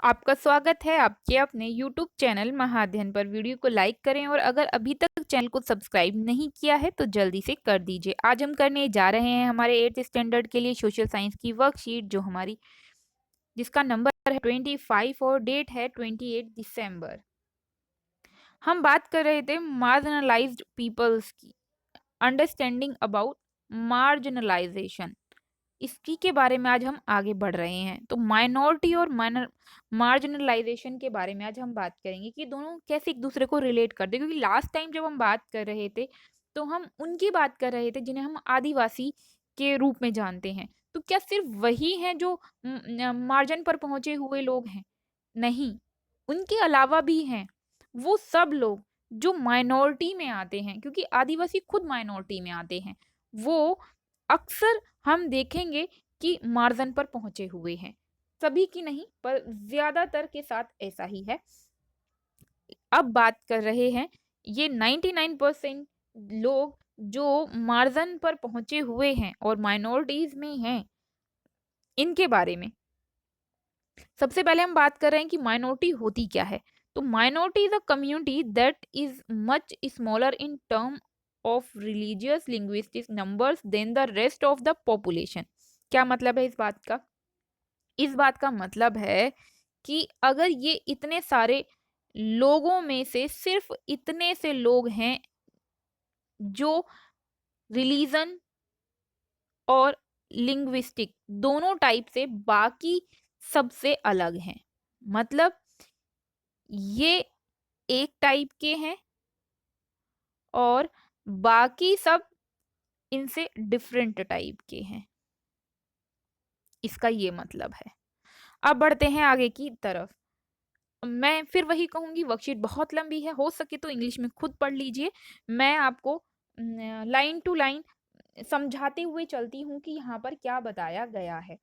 आपका स्वागत है आपके अपने यूट्यूब चैनल महाअध्ययन पर। वीडियो को लाइक करें और अगर अभी तक चैनल को सब्सक्राइब नहीं किया है तो जल्दी से कर दीजिए। आज हम करने जा रहे हैं हमारे 8th स्टैंडर्ड के लिए सोशल साइंस की वर्कशीट जो हमारी जिसका नंबर है 25 और डेट है 28 दिसंबर। हम बात कर रहे थे मार्जिनलाइज्ड पीपल्स की, अंडरस्टैंडिंग अबाउट मार्जिनलाइजेशन। इसकी के बारे में आज हम आगे बढ़ रहे हैं। तो माइनॉरिटी और मार्जिनलाइजेशन के बारे में आज हम बात करेंगे कि दोनों कैसे एक दूसरे को रिलेट करते हैं, क्योंकि लास्ट टाइम जब हम बात कर रहे थे तो हम उनकी बात कर रहे थे जिन्हें हम आदिवासी के रूप में जानते हैं। तो क्या सिर्फ वही हैं जो मार्जिन पर पहुंचे हुए लोग हैं? नहीं, उनके अलावा भी हैं वो सब लोग जो माइनॉरिटी में आते हैं, क्योंकि आदिवासी खुद माइनॉरिटी में आते हैं। वो अक्सर हम देखेंगे कि मार्जिन पर पहुंचे हुए हैं, सभी की नहीं पर ज्यादातर के साथ ऐसा ही है। अब बात कर रहे हैं ये 99% लोग जो मार्जिन पर पहुंचे हुए हैं और माइनॉरिटीज में हैं, इनके बारे में। सबसे पहले हम बात कर रहे हैं कि माइनॉरिटी होती क्या है। तो minority is a community that is much smaller in term of religious linguistic numbers than the rest of the population. क्या मतलब है इस बात का? इस बात का मतलब है कि अगर ये इतने सारे लोगों में से सिर्फ इतने से लोग हैं जो रिलीजन और लिंग्विस्टिक दोनों टाइप से बाकी सबसे अलग हैं, मतलब ये एक टाइप के हैं और बाकी सब इनसे डिफरेंट टाइप के हैं, इसका ये मतलब है। अब बढ़ते हैं आगे की तरफ। मैं फिर वही कहूंगी, वर्कशीट बहुत लंबी है, हो सके तो इंग्लिश में खुद पढ़ लीजिए। मैं आपको लाइन टू लाइन समझाते हुए चलती हूँ कि यहाँ पर क्या बताया गया है।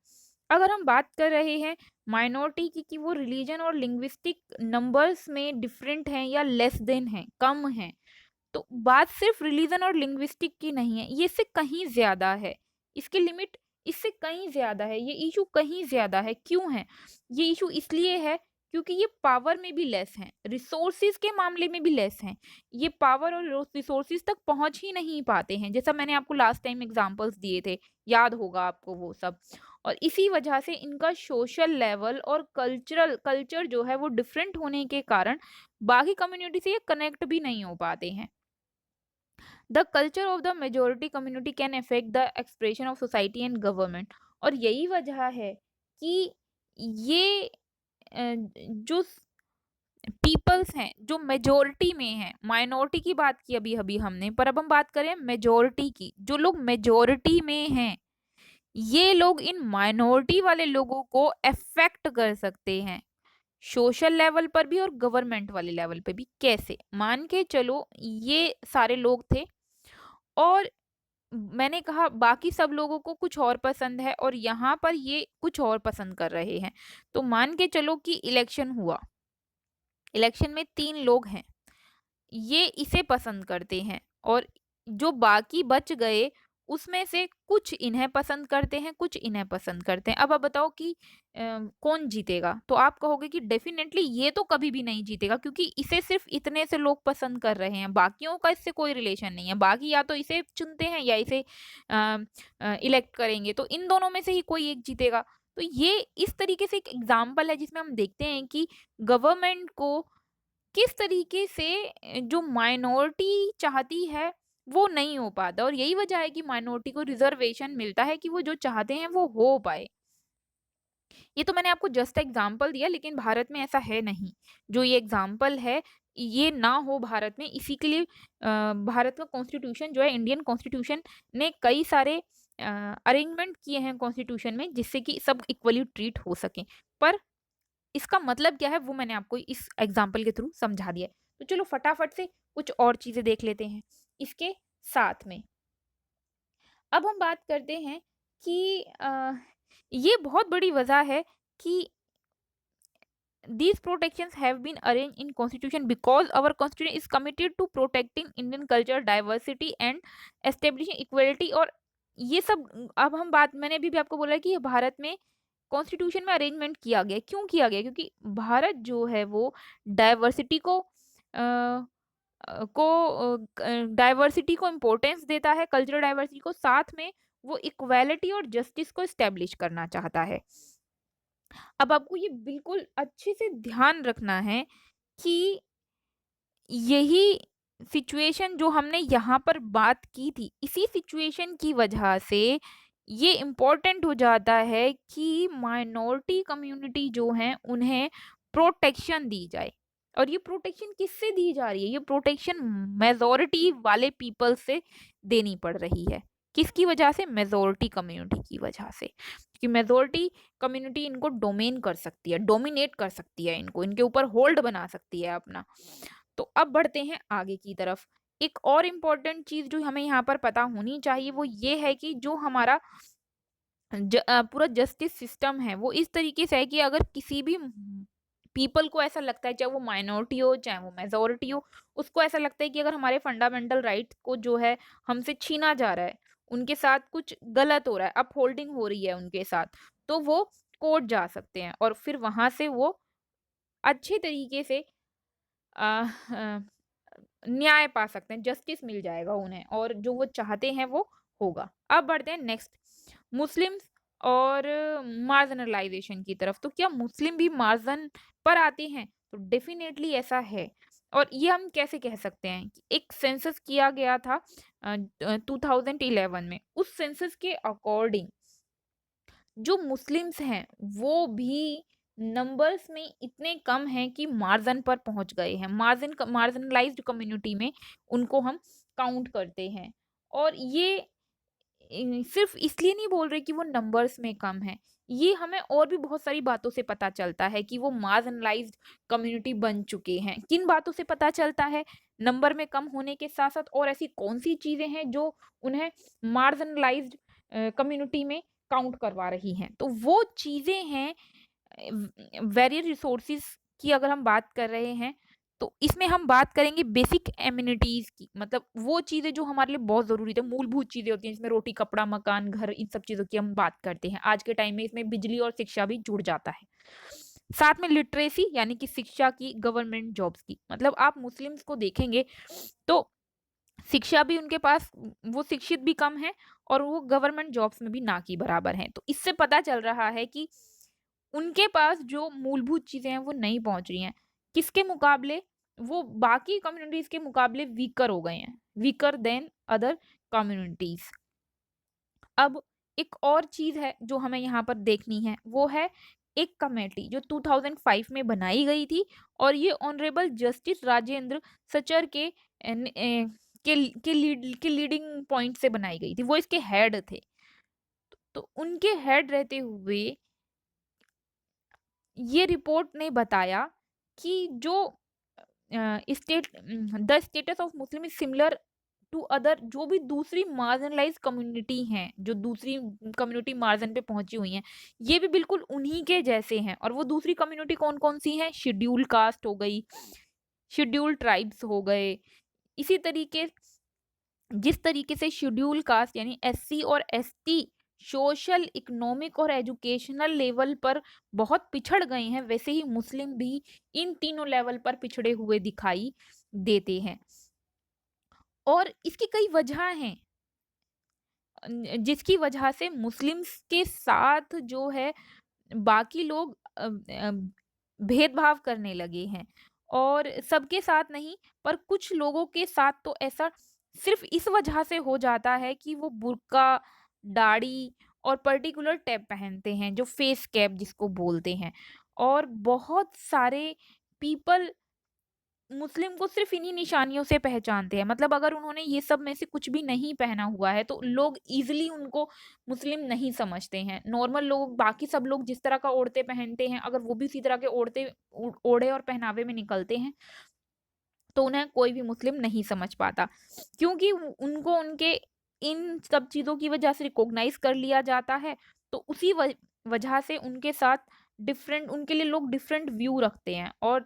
अगर हम बात कर रहे हैं माइनॉरिटी की कि वो रिलीजन और लिंग्विस्टिक नंबर्स में डिफरेंट हैं या लेस देन हैं, कम हैं, तो बात सिर्फ रिलीजन और लिंग्विस्टिक की नहीं है, ये इससे कहीं ज्यादा है। इसकी लिमिट इससे कहीं ज्यादा है, ये इशू कहीं ज्यादा है। क्यों है ये इशू? इसलिए है क्योंकि ये पावर में भी लेस हैं, रिसोर्सिस के मामले में भी लेस हैं। ये पावर और रिसोर्सिस तक पहुंच ही नहीं पाते हैं, जैसा मैंने आपको लास्ट टाइम एग्जांपल्स दिए थे, याद होगा आपको वो सब। और इसी वजह से इनका सोशल लेवल और कल्चर जो है वो डिफरेंट होने के कारण बाकी कम्युनिटी से ये कनेक्ट भी नहीं हो पाते हैं। The culture of the majority community can affect the expression of society and government. और यही वजह है कि ये जो पीपल्स हैं जो मेजोरिटी में हैं, माइनॉरिटी की बात की अभी अभी हमने, पर अब हम बात करें मेजोरिटी की। जो लोग मेजोरिटी में हैं ये लोग इन माइनॉरिटी वाले लोगों को अफेक्ट कर सकते हैं, सोशल लेवल पर भी और गवर्नमेंट वाले लेवल पे भी। कैसे? मान के चलो ये सारे लोग थे और मैंने कहा बाकी सब लोगों को कुछ और पसंद है और यहाँ पर ये कुछ और पसंद कर रहे हैं। तो मान के चलो कि इलेक्शन हुआ, इलेक्शन में 3 लोग हैं, ये इसे पसंद करते हैं और जो बाकी बच गए उसमें से कुछ इन्हें पसंद करते हैं, कुछ इन्हें पसंद करते हैं। अब आप बताओ कि कौन जीतेगा? तो आप कहोगे कि डेफिनेटली ये तो कभी भी नहीं जीतेगा, क्योंकि इसे सिर्फ इतने से लोग पसंद कर रहे हैं, बाकियों का इससे कोई रिलेशन नहीं है। बाकी या तो इसे चुनते हैं या इसे इलेक्ट करेंगे, तो इन दोनों में से ही कोई एक जीतेगा। तो ये इस तरीके से एक एग्जाम्पल है जिसमें हम देखते हैं कि गवर्नमेंट को किस तरीके से जो माइनॉरिटी चाहती है वो नहीं हो पाता, और यही वजह है कि माइनॉरिटी को रिजर्वेशन मिलता है कि वो जो चाहते हैं वो हो पाए। ये तो मैंने आपको जस्ट एग्जाम्पल दिया, लेकिन भारत में ऐसा है नहीं। जो ये एग्जाम्पल है ये ना हो भारत में, इसी के लिए भारत का कॉन्स्टिट्यूशन जो है, इंडियन कॉन्स्टिट्यूशन ने कई सारे अरेंजमेंट किए हैं कॉन्स्टिट्यूशन में जिससे कि सब इक्वली ट्रीट हो सके। पर इसका मतलब क्या है वो मैंने आपको इस एग्जाम्पल के थ्रू समझा दिया है। तो चलो फटाफट से कुछ और चीजें देख लेते हैं इसके साथ में। अब हम बात करते हैं कि ये बहुत बड़ी वजह है कि these protections have been arranged in constitution because our constitution is committed to protecting Indian culture diversity and establishing equality। और ये सब अब हम बात, मैंने भी आपको बोला कि भारत में कॉन्स्टिट्यूशन में अरेंजमेंट किया गया है। क्यों किया गया है? क्योंकि भारत जो है वो डाइवर्सिटी डाइवर्सिटी को इम्पोर्टेंस देता है, कल्चरल डाइवर्सिटी को, साथ में वो इक्वालिटी और जस्टिस को एस्टेब्लिश करना चाहता है। अब आपको ये बिल्कुल अच्छे से ध्यान रखना है कि यही सिचुएशन जो हमने यहाँ पर बात की थी, इसी सिचुएशन की वजह से ये इम्पोर्टेंट हो जाता है कि माइनॉरिटी कम्युनिटी जो हैं उन्हें प्रोटेक्शन दी जाए। और ये प्रोटेक्शन किससे दी जा रही है? ये प्रोटेक्शन मेजॉरिटी वाले पीपल से देनी पड़ रही है। किसकी वजह से? मेजॉरिटी कम्युनिटी की वजह से। क्योंकि मेजॉरिटी कम्युनिटी इनको डोमेन कर सकती है, डोमिनेट कर सकती है, इनको इनके ऊपर होल्ड बना सकती है अपना। तो अब बढ़ते हैं आगे की तरफ। एक और इम्पोर्टेंट चीज़ जो हमें यहाँ पर पता होनी चाहिए वो ये है कि जो हमारा पूरा जस्टिस सिस्टम है वो इस तरीके से है कि अगर किसी भी पीपल को ऐसा लगता है, चाहे वो माइनॉरिटी हो चाहे वो मेजॉरिटी हो, उसको ऐसा लगता है कि अगर हमारे फंडामेंटल राइट्स को जो है हमसे छीना जा रहा है, उनके साथ कुछ गलत हो रहा है, अपहोल्डिंग हो रही है उनके साथ, तो वो कोर्ट जा सकते हैं और फिर वहां से वो अच्छे तरीके से अ, न्याय पा सकते हैं, जस्टिस मिल जाएगा उन्हें और जो वो चाहते हैं वो होगा। अब बढ़ते हैं नेक्स्ट, मुस्लिम्स और मार्जिनलाइजेशन की तरफ। तो क्या मुस्लिम भी मार्जिन पर आते हैं? तो डेफिनेटली ऐसा है। और ये हम कैसे कह सकते हैं कि एक सेंसस किया गया था 2011 में, उस सेंसस के अकॉर्डिंग जो मुस्लिम्स हैं वो भी नंबर्स में इतने कम हैं कि मार्जिन पर पहुंच गए हैं, मार्जिनलाइज्ड कम्युनिटी में उनको हम काउंट करते हैं। और ये सिर्फ इसलिए नहीं बोल रहे कि वो नंबर्स में कम है, ये हमें और भी बहुत सारी बातों से पता चलता है कि वो मार्जिनलाइज्ड कम्युनिटी बन चुके हैं। किन बातों से पता चलता है? नंबर में कम होने के साथ साथ और ऐसी कौन सी चीजें हैं जो उन्हें मार्जिनलाइज्ड कम्युनिटी में काउंट करवा रही हैं? तो वो चीजें हैं वेरियस रिसोर्सेज की। अगर हम बात कर रहे हैं तो इसमें हम बात करेंगे बेसिक एमिनिटीज की, मतलब वो चीजें जो हमारे लिए बहुत जरूरी है, मूलभूत चीजें होती हैं जिसमें रोटी, कपड़ा, मकान, घर, इन सब चीजों की हम बात करते हैं। आज के टाइम में इसमें बिजली और शिक्षा भी जुड़ जाता है। साथ में लिटरेसी यानी कि शिक्षा की, गवर्नमेंट जॉब्स की। मतलब आप मुस्लिम्स को देखेंगे तो शिक्षा भी उनके पास, वो शिक्षित भी कम है और वो गवर्नमेंट जॉब्स में भी ना की बराबर हैं। तो इससे पता चल रहा है कि उनके पास जो मूलभूत चीजें हैं वो नहीं पहुंच रही हैं। किसके मुकाबले? वो बाकी कम्युनिटीज के मुकाबले वीकर हो गए हैं, वीकर देन अदर कम्युनिटीज। अब एक और चीज है जो हमें यहाँ पर देखनी है, वो है एक कमेटी जो 2005 में बनाई गई थी और ये ऑनरेबल जस्टिस राजेंद्र सचर के लीडिंग पॉइंट से बनाई गई थी। वो इसके हेड थे। तो उनके हेड रहते हुए ये रिपोर्ट ने बताया कि जो the status of Muslim is similar to other, जो भी दूसरी मार्जिनलाइज कम्युनिटी हैं, जो दूसरी कम्युनिटी मार्जिन पे पहुंची हुई हैं, ये भी बिल्कुल उन्हीं के जैसे हैं। और वो दूसरी कम्युनिटी कौन कौन सी हैं? शेड्यूल कास्ट हो गई, शेड्यूल ट्राइब्स हो गए। इसी तरीके, जिस तरीके से शेड्यूल कास्ट यानी एससी और एसटी सोशल, इकोनॉमिक और एजुकेशनल लेवल पर बहुत पिछड़ गए हैं, वैसे ही मुस्लिम भी इन तीनों लेवल पर पिछड़े हुए दिखाई देते हैं। और इसकी कई वजह हैं जिसकी वजह से मुस्लिम्स के साथ जो है बाकी लोग भेदभाव करने लगे हैं। और सबके साथ नहीं, पर कुछ लोगों के साथ तो ऐसा सिर्फ इस वजह से हो जाता है कि वो बुर्का, दाढ़ी और पर्टिकुलर टैब पहनते हैं, जो फेस कैप जिसको बोलते हैं। और बहुत सारे पीपल मुस्लिम को सिर्फ इन्हीं निशानियों से पहचानते हैं। मतलब अगर उन्होंने ये सब में से कुछ भी नहीं पहना हुआ है तो लोग इजीली उनको मुस्लिम नहीं समझते हैं। नॉर्मल लोग, बाकी सब लोग जिस तरह का ओढ़ते पहनते हैं, अगर वो भी उसी तरह के ओढ़े और पहनावे में निकलते हैं तो उन्हें कोई भी मुस्लिम नहीं समझ पाता, क्योंकि उनको उनके इन सब चीज़ों की वजह से रिकॉग्नाइज कर लिया जाता है। तो उसी वजह से उनके साथ डिफरेंट, उनके लिए लोग डिफरेंट व्यू रखते हैं। और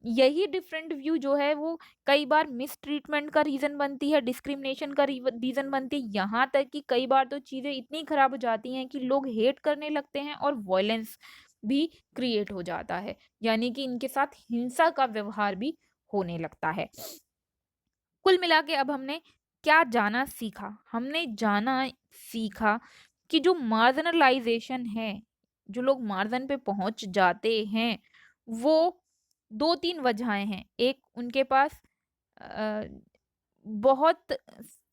यही डिफरेंट व्यू जो है वो कई बार मिसट्रीटमेंट का रीज़न बनती है, डिस्क्रिमिनेशन का रीज़न बनती है, यहाँ तक कि कई बार तो चीज़ें इतनी खराब हो जाती हैं कि लोग हेट करने लगते हैं और वॉयलेंस भी क्रिएट हो जाता है। यानी कि इनके साथ हिंसा का व्यवहार भी होने लगता है। कुल मिला के अब हमने क्या जाना सीखा? हमने जाना सीखा कि जो मार्जिनलाइज़ेशन है, जो लोग मार्जिन पे पहुँच जाते हैं, वो 2-3 वजहें हैं। एक उनके पास अ, बहुत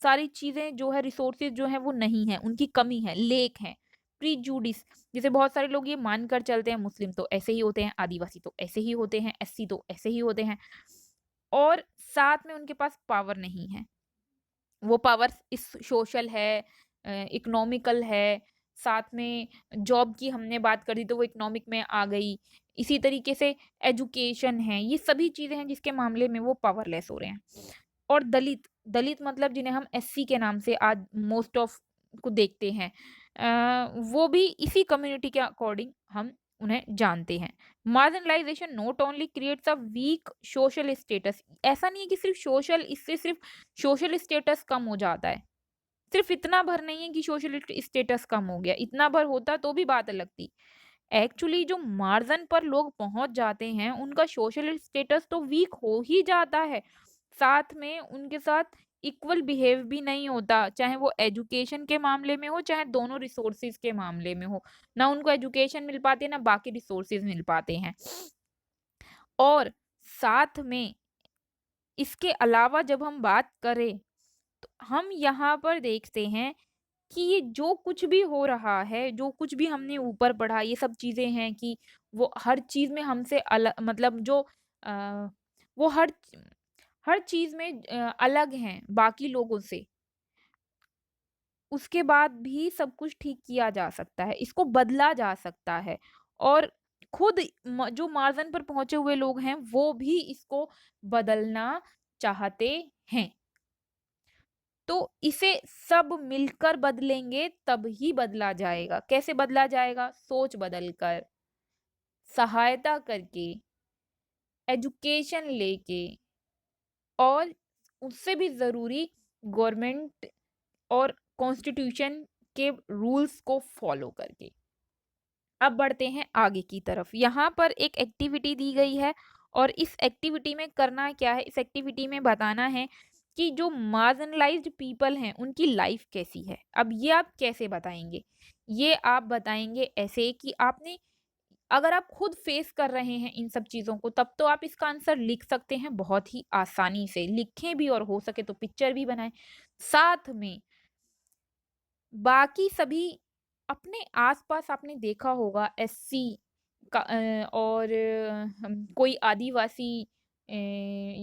सारी चीज़ें जो है रिसोर्सेज़ जो हैं वो नहीं हैं, उनकी कमी है, लेक है, प्रिजुडिस जैसे बहुत सारे लोग ये मानकर चलते हैं मुस्लिम तो ऐसे ही होते हैं, आदिवासी तो ऐसे ही होते हैं, एससी तो ऐसे ही होते हैं और साथ में उनके पास पावर नहीं है। वो पावर इस सोशल है इकोनॉमिकल है, साथ में जॉब की हमने बात कर दी तो वो इकोनॉमिक में आ गई। इसी तरीके से एजुकेशन है, ये सभी चीज़ें हैं जिसके मामले में वो पावरलेस हो रहे हैं। और दलित, दलित मतलब जिन्हें हम एससी के नाम से आज मोस्ट ऑफ को देखते हैं। वो भी इसी कम्युनिटी के अकॉर्डिंग हम उन्हें जानते हैं। Marginalisation not only creates a weak social status ऐसा नहीं है कि सिर्फ सोशल इससे सिर्फ सोशल स्टेटस कम हो जाता है। सिर्फ इतना भर नहीं है कि सोशल स्टेटस कम हो गया, इतना भर होता तो भी बात अलग थी। एक्चुअली जो मार्जिन पर लोग पहुँच जाते हैं, उनका सोशल स्टेटस तो वीक हो ही जाता है। साथ में उनके साथ इक्वल बिहेव भी नहीं होता, चाहे वो एजुकेशन के मामले में हो, चाहे दोनों रिसोर्सेज़ के मामले में हो। ना उनको एजुकेशन मिल पाती है, ना बाकी रिसोर्सेज़ मिल पाते हैं। और साथ में इसके अलावा जब हम बात करें, तो हम यहाँ पर देखते हैं कि ये जो कुछ भी हो रहा है, जो कुछ भी हमने ऊपर पढ़ा, ये सब चीज़ें हैं कि वो हर चीज़ में हमसे मतलब जो अ, वो हर चीज़ में अलग हैं बाकी लोगों से। उसके बाद भी सब कुछ ठीक किया जा सकता है, इसको बदला जा सकता है और खुद जो मार्जिन पर पहुँचे हुए लोग हैं, वो भी इसको बदलना चाहते हैं। तो इसे सब मिलकर बदलेंगे तब ही बदला जाएगा। कैसे बदला जाएगा? सोच बदल कर, सहायता करके, एजुकेशन लेके और उससे भी ज़रूरी गवर्नमेंट और कॉन्स्टिट्यूशन के रूल्स को फॉलो करके। अब बढ़ते हैं आगे की तरफ। यहाँ पर एक एक्टिविटी दी गई है और इस एक्टिविटी में करना क्या है? इस एक्टिविटी में बताना है कि जो मार्जिनलाइज्ड पीपल हैं, उनकी लाइफ कैसी है? अब ये आप कैसे बताएँगे? ये आप बताएँगे ऐसे कि आपने अगर आप खुद फेस कर रहे हैं इन सब चीज़ों को, तब तो आप इसका आंसर लिख सकते हैं बहुत ही आसानी से। लिखें भी और हो सके तो पिक्चर भी बनाएँ। साथ में बाकी सभी अपने आस-पास आपने देखा होगा एससी का और कोई आदिवासी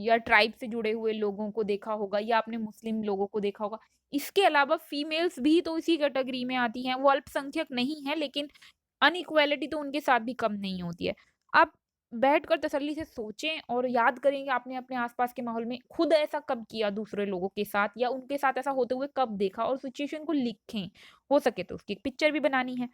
या ट्राइब से जुड़े हुए लोगों को देखा होगा या आपने मुस्लिम लोगों को देखा होगा। इसके अलावा फीमेल्स भी तो इसी कैटेगरी में आती हैं। वो अल्पसंख्यक नहीं है लेकिन अनइक्वालिटी तो उनके साथ भी कम नहीं होती है। आप बैठकर तसल्ली से सोचें और याद करें कि आपने अपने आस-पास के माहौल में खुद ऐसा कब किया दूसरे लोगों के साथ या उनके साथ ऐसा होते हुए कब देखा और सिचुएशन को लिखें। हो सके तो उसकी एक पिक्चर भी बनानी है।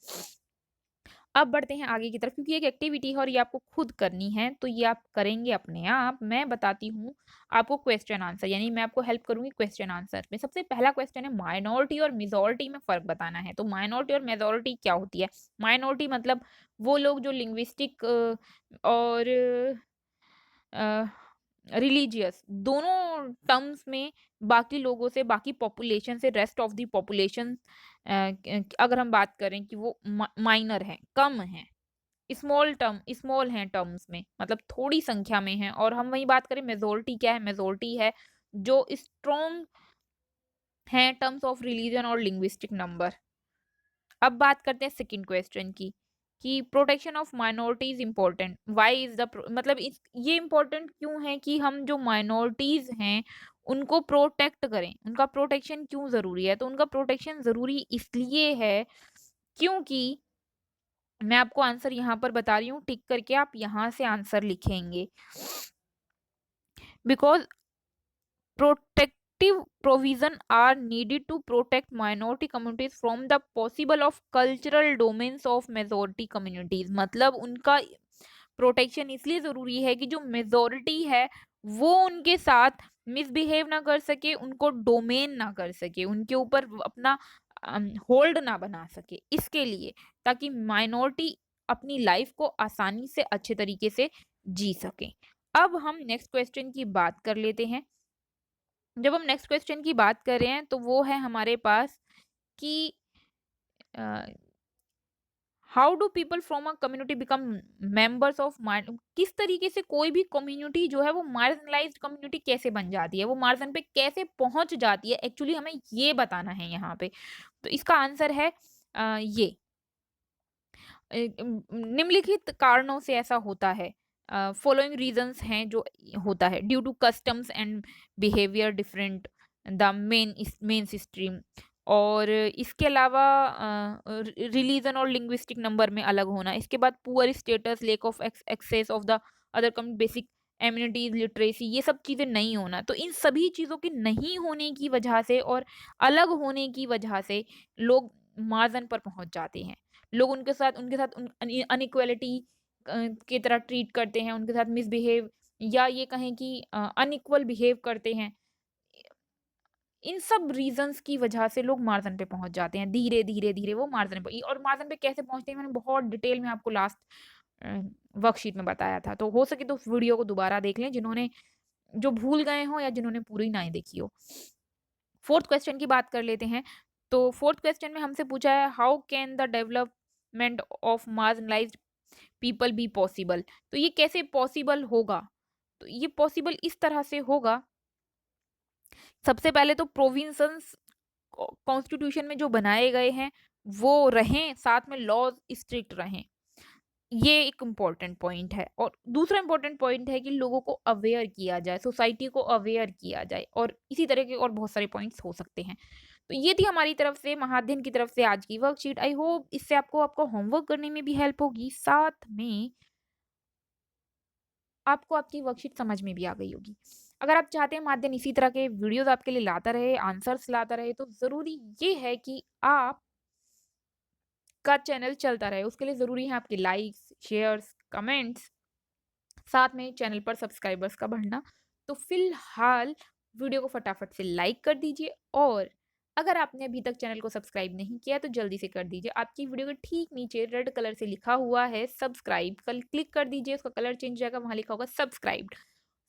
अब बढ़ते हैं आगे की तरफ क्योंकि एक एक्टिविटी है और ये आपको खुद करनी है, तो ये आप करेंगे अपने आप। मैं बताती हूँ आपको क्वेश्चन आंसर यानी मैं आपको हेल्प करूँगी क्वेश्चन आंसर में। सबसे पहला क्वेश्चन है माइनॉरिटी और मेजॉरिटी में फ़र्क बताना है। तो माइनॉरिटी और मेजॉरिटी क्या होती है? माइनॉरिटी मतलब वो लोग जो लिंग्विस्टिक और अ, रिलीजियस दोनों टर्म्स में बाकी लोगों से, बाकी पॉपुलेशन से रेस्ट ऑफ द पॉपुलेशन अगर हम बात करें कि वो माइनर हैं, कम हैं, स्मॉल हैं टर्म्स में, मतलब थोड़ी संख्या में हैं और हम वही बात करें मेजॉरिटी क्या है? मेजॉरिटी है जो स्ट्रॉन्ग हैं टर्म्स ऑफ रिलीजन और लिंग्विस्टिक नंबर। अब बात करते हैं सेकंड क्वेश्चन की कि protection of minorities important why is the मतलब ये इंपॉर्टेंट क्यों है कि हम जो माइनॉरिटीज हैं उनको प्रोटेक्ट करें उनका प्रोटेक्शन क्यों ज़रूरी है तो उनका प्रोटेक्शन ज़रूरी इसलिए है क्योंकि मैं आपको आंसर यहाँ पर बता रही हूँ टिक करके आप यहाँ से आंसर लिखेंगे because protective provision are needed to protect minority communities from the possible of cultural domains of majority communities मतलब उनका प्रोटेक्शन इसलिए ज़रूरी है कि जो मेजॉरिटी है वो उनके साथ मिसबिहेव ना कर सके, उनको डोमेन ना कर सके, उनके ऊपर अपना होल्ड ना बना सके, इसके लिए, ताकि माइनॉरिटी अपनी लाइफ को आसानी से अच्छे तरीके से जी सकें। अब हम नेक्स्ट क्वेश्चन की बात कर लेते हैं। जब हम नेक्स्ट क्वेश्चन की बात कर रहे हैं तो वो है हमारे पास कि how do people from a community become members of किस तरीके से कोई भी कम्युनिटी जो है वो मार्जिनलाइज्ड कम्युनिटी कैसे बन जाती है, वो मार्जिन पे कैसे पहुंच जाती है, एक्चुअली हमें ये बताना है यहाँ पे। तो इसका आंसर है ये निम्नलिखित कारणों से ऐसा होता है। फॉलोइंग रीजंस हैं जो होता है due to customs and behaviour different the mainstream, और इसके अलावा रिलीजन और लिंग्विस्टिक नंबर में अलग होना, इसके बाद poor status, lack of access of the other come basic amenities, literacy, ये सब चीज़ें नहीं होना। तो इन सभी चीज़ों के नहीं होने की वजह से और अलग होने की वजह से लोग मार्जिन पर पहुंच जाते हैं। लोग उनके साथ अनइक्वालिटी की तरह ट्रीट करते हैं, उनके साथ मिसबिहेव या ये कहें कि अनइक्वल बिहेव करते हैं। इन सब रीजंस की वजह से लोग मार्जिन पे पहुंच जाते हैं, धीरे धीरे धीरे वो मार्जिन पे, और मार्जिन पे कैसे पहुंचते हैं मैंने बहुत डिटेल में आपको लास्ट वर्कशीट में बताया था। तो हो सके तो उस वीडियो को दोबारा देख लें, जिन्होंने जो भूल गए हो या जिन्होंने पूरी ना ही देखी हो। फोर्थ क्वेश्चन की बात कर लेते हैं। तो फोर्थ क्वेश्चन में हमसे पूछा है how can the development of marginalised people be possible. तो ये कैसे पॉसिबल होगा? तो ये पॉसिबल इस तरह से होगा, सबसे पहले तो प्रोविंसेस कॉन्स्टिट्यूशन में जो बनाए गए हैं वो रहें, साथ में लॉज स्ट्रिक्ट रहें। ये एक इम्पॉर्टेंट पॉइंट है। और दूसरा इम्पॉर्टेंट पॉइंट है कि लोगों को अवेयर किया जाए, सोसाइटी को अवेयर किया जाए, और इसी तरह के और बहुत सारे पॉइंट्स हो सकते हैं। तो ये थी हमारी तरफ से, महाअध्ययन की तरफ से आज की वर्कशीट। आई होप इससे आपको आपका होमवर्क करने में भी हेल्प होगी, साथ में आपको आपकी वर्कशीट समझ में भी आ गई होगी। अगर आप चाहते हैं माध्यम इसी तरह के वीडियोस आपके लिए लाता रहे, आंसर्स लाता रहे, तो ज़रूरी ये है कि आप का चैनल चलता रहे। उसके लिए ज़रूरी है आपके लाइक्स, शेयर्स, कमेंट्स, साथ में चैनल पर सब्सक्राइबर्स का बढ़ना। तो फिलहाल वीडियो को फटाफट से लाइक कर दीजिए, और अगर आपने अभी तक चैनल को सब्सक्राइब नहीं किया तो जल्दी से कर दीजिए। आपकी वीडियो के ठीक नीचे रेड कलर से लिखा हुआ है सब्सक्राइब, कल क्लिक कर दीजिए, उसका कलर चेंज हो जाएगा, वहाँ लिखा होगा सब्सक्राइब्ड।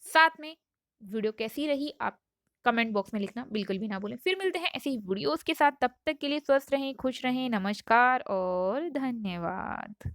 साथ में वीडियो कैसी रही आप कमेंट बॉक्स में लिखना बिल्कुल भी ना भूलें। फिर मिलते हैं ऐसे ही वीडियोस के साथ, तब तक के लिए स्वस्थ रहें, खुश रहें, नमस्कार और धन्यवाद।